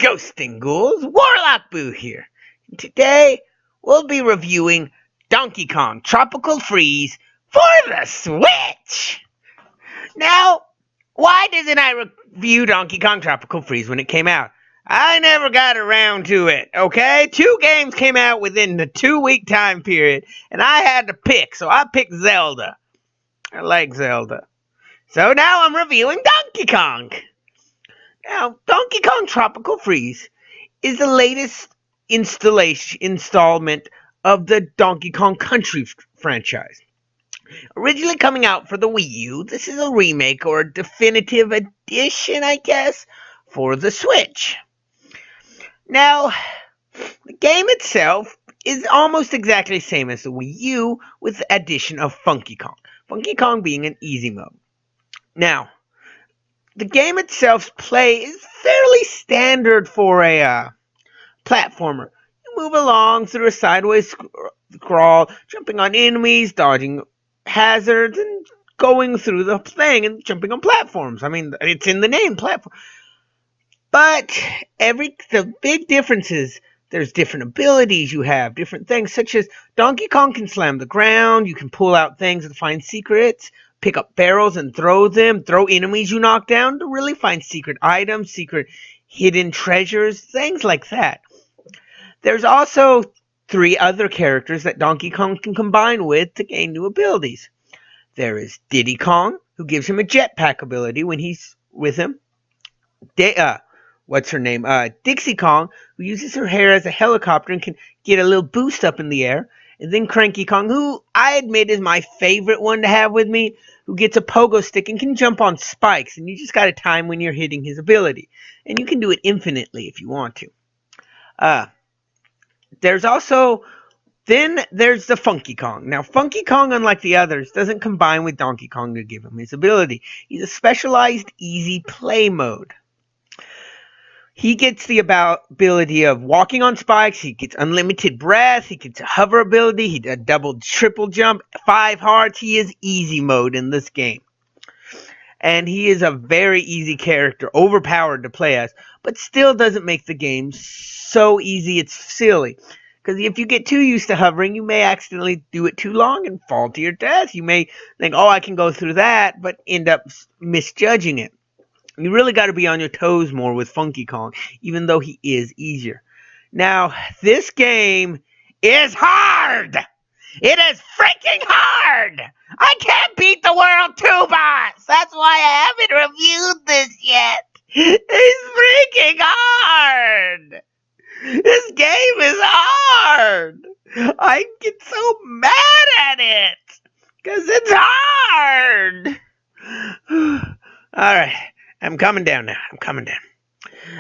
Ghosting Ghouls, Warlock Boo here. Today, we'll be reviewing Donky Kong Tropical Freeze for the Switch. Now, why didn't I review Donkey Kong Tropical Freeze when it came out? I never got around to it, okay? 2 games came out within the 2-week time period, and I had to pick, so I picked Zelda. I like Zelda. So now I'm reviewing Donkey Kong. Now, Donkey Kong Tropical Freeze is the latest installment of the Donkey Kong Country franchise. Originally coming out for the Wii U, this is a remake or a definitive edition, I guess, for the Switch. Now, the game itself is almost exactly the same as the Wii U, with the addition of Funky Kong. Funky Kong being an easy mode. Now, the game itself's play is fairly standard for a platformer. You move along through a sideways crawl, jumping on enemies, dodging hazards, and going through the thing and jumping on platforms. I mean, it's in the name, platform. But the big difference is there's different abilities you have, different things, such as Donkey Kong can slam the ground, you can pull out things and find secrets, pick up barrels and throw them, throw enemies you knock down to really find secret items, secret hidden treasures, things like that. There's also 3 other characters that Donkey Kong can combine with to gain new abilities. There is Diddy Kong, who gives him a jetpack ability when he's with him. Dixie Kong, who uses her hair as a helicopter and can get a little boost up in the air. And then Cranky Kong, who I admit is my favorite one to have with me, who gets a pogo stick and can jump on spikes. And you just got to time when you're hitting his ability. And you can do it infinitely if you want to. There's the Funky Kong. Now, Funky Kong, unlike the others, doesn't combine with Donkey Kong to give him his ability. He's a specialized easy play mode. He gets the ability of walking on spikes, he gets unlimited breath, he gets a hover ability, he does a double, triple jump, 5 hearts. He is easy mode in this game. And he is a very easy character, overpowered to play as, but still doesn't make the game so easy it's silly. Because if you get too used to hovering, you may accidentally do it too long and fall to your death. You may think, oh, I can go through that, but end up misjudging it. You really got to be on your toes more with Funky Kong, even though he is easier. Now, this game is hard! It is freaking hard! I can't beat the World 2 boss! That's why I haven't reviewed this yet! It's freaking hard! This game is hard! I get so mad at it! Because it's hard! Alright. I'm coming down now.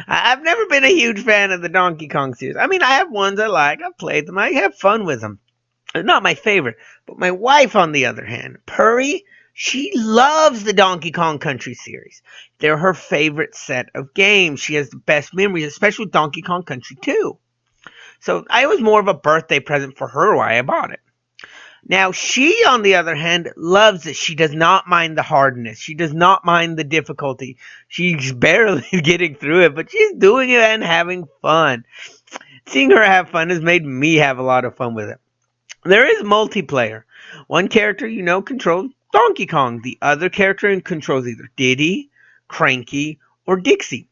I've never been a huge fan of the Donkey Kong series. I mean, I have ones I like. I've played them. I have fun with them. They're not my favorite. But my wife, on the other hand, Purry, she loves the Donkey Kong Country series. They're her favorite set of games. She has the best memories, especially with Donkey Kong Country 2. So it was more of a birthday present for her why I bought it. Now, she, on the other hand, loves it. She does not mind the hardness. She does not mind the difficulty. She's barely getting through it, but she's doing it and having fun. Seeing her have fun has made me have a lot of fun with it. There is multiplayer. One character, controls Donkey Kong. The other character controls either Diddy, Cranky, or Dixie.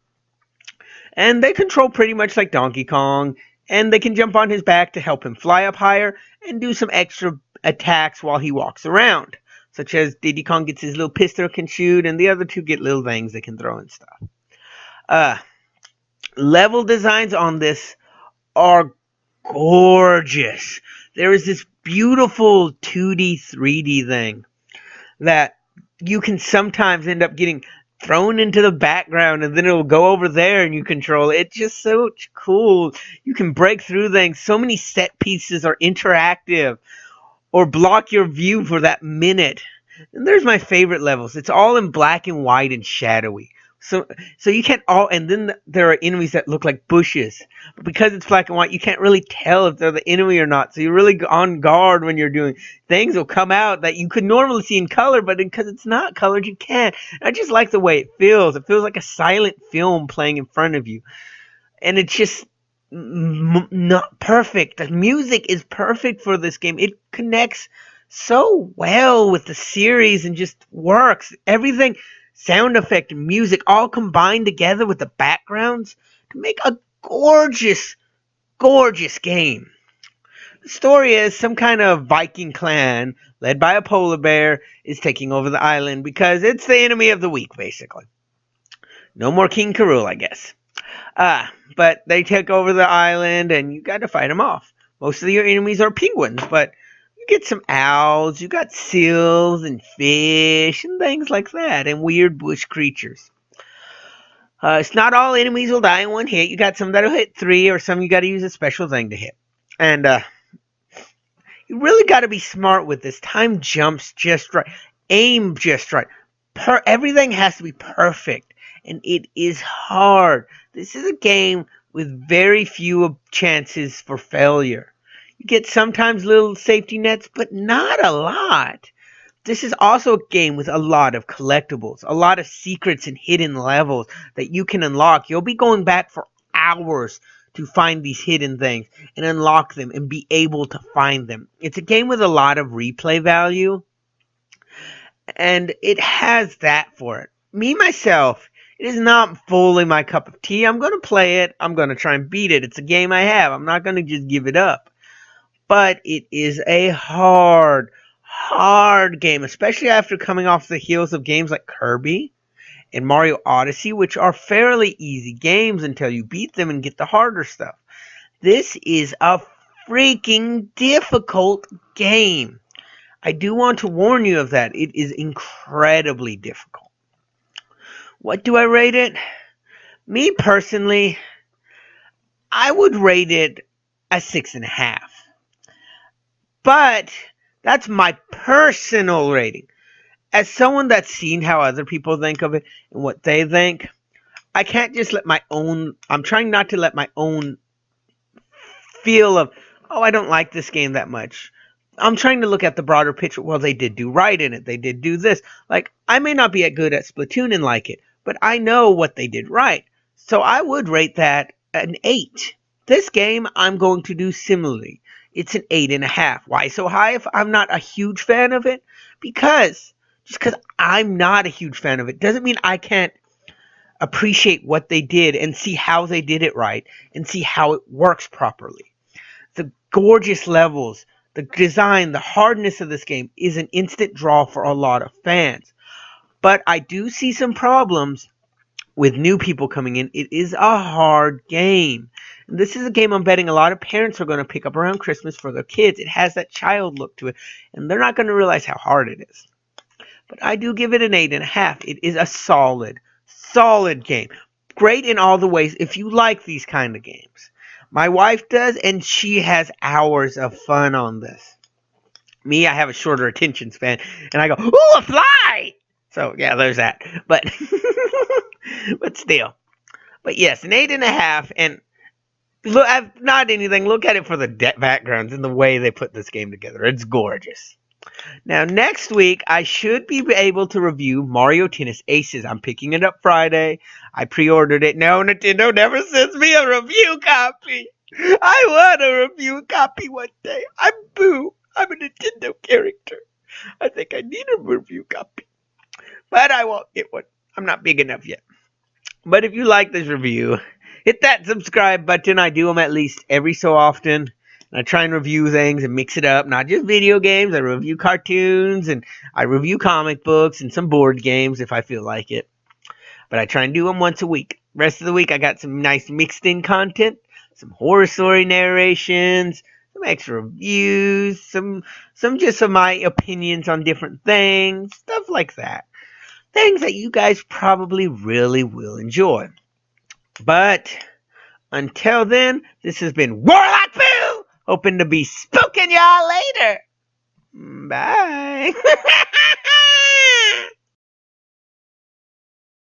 And they control pretty much like Donkey Kong, and they can jump on his back to help him fly up higher and do some extra attacks while he walks around, such as Diddy Kong gets his little pistol can shoot, and the other 2 get little things they can throw and stuff. Level designs on this are gorgeous. There is this beautiful 2D, 3D thing that you can sometimes end up getting thrown into the background, and then it'll go over there and you control it. It's just so cool. You can break through things. So many set pieces are interactive or block your view for that minute. And there's my favorite levels. It's all in black and white and shadowy. So you can't and then there are enemies that look like bushes. But because it's black and white, you can't really tell if they're the enemy or not. So you're really on guard when you're doing things. Will come out that you could normally see in color, but because it's not colored, you can't. I just like the way it feels. It feels like a silent film playing in front of you. and it's just not perfect. The music is perfect for this game. It connects so well with the series and just works. Everything, sound effect, music, all combined together with the backgrounds to make a gorgeous, gorgeous game. The story is some kind of Viking clan led by a polar bear is taking over the island because it's the enemy of the week, basically. No more King K. Rool, I guess. But they take over the island and you got to fight them off. Most of your enemies are penguins, but you get some owls, you got seals and fish and things like that, and weird bush creatures. It's not all enemies will die in one hit. You got some that'll hit 3, or some you got to use a special thing to hit. And you really got to be smart with this. Time jumps just right. Aim just right. Everything has to be perfect. And it is hard. This is a game with very few chances for failure. You get sometimes little safety nets, but not a lot. This is also a game with a lot of collectibles, a lot of secrets and hidden levels that you can unlock. You'll be going back for hours to find these hidden things and unlock them and be able to find them. It's a game with a lot of replay value, and it has that for it. Me, myself, it is not fully my cup of tea. I'm going to play it. I'm going to try and beat it. It's a game I have. I'm not going to just give it up. But it is a hard game, especially after coming off the heels of games like Kirby and Mario Odyssey, which are fairly easy games until you beat them and get the harder stuff. This is a freaking difficult game. I do want to warn you of that. It is incredibly difficult. What do I rate it? Me personally, I would rate it a 6.5. But that's my personal rating. As someone that's seen how other people think of it and what they think, I can't just let my own, I'm trying not to let my own feel of, oh, I don't like this game that much. I'm trying to look at the broader picture. Well, they did do right in it. They did do this. Like, I may not be as good at Splatoon and like it, but I know what they did right. So I would rate that an 8. This game, I'm going to do similarly. It's an 8.5. Why so high if I'm not a huge fan of it? Just because I'm not a huge fan of it doesn't mean I can't appreciate what they did and see how they did it right and see how it works properly. The gorgeous levels, the design, the hardness of this game is an instant draw for a lot of fans. But I do see some problems with new people coming in. It is a hard game. And this is a game I'm betting a lot of parents are going to pick up around Christmas for their kids. It has that child look to it, and they're not going to realize how hard it is. But I do give it an 8.5. It is a solid game. Great in all the ways if you like these kind of games. My wife does, and she has hours of fun on this. Me, I have a shorter attention span, and I go, ooh, a fly! So, yeah, there's that. But, but still. But yes, an 8.5, and look, not anything. Look at it for the backgrounds and the way they put this game together. It's gorgeous. Now, next week, I should be able to review Mario Tennis Aces. I'm picking it up Friday. I pre-ordered it. No, Nintendo never sends me a review copy. I want a review copy one day. I'm a Nintendo character. I think I need a review copy. But I won't get one. I'm not big enough yet. But if you like this review, hit that subscribe button. I do them at least every so often. And I try and review things and mix it up. Not just video games. I review cartoons and I review comic books and some board games if I feel like it. But I try and do them once a week. Rest of the week I got some nice mixed in content. Some horror story narrations. Some extra reviews. Some just of my opinions on different things. Stuff like that. Things that you guys probably really will enjoy. But until then, this has been Warlock Boo! Hoping to be spooking y'all later. Bye.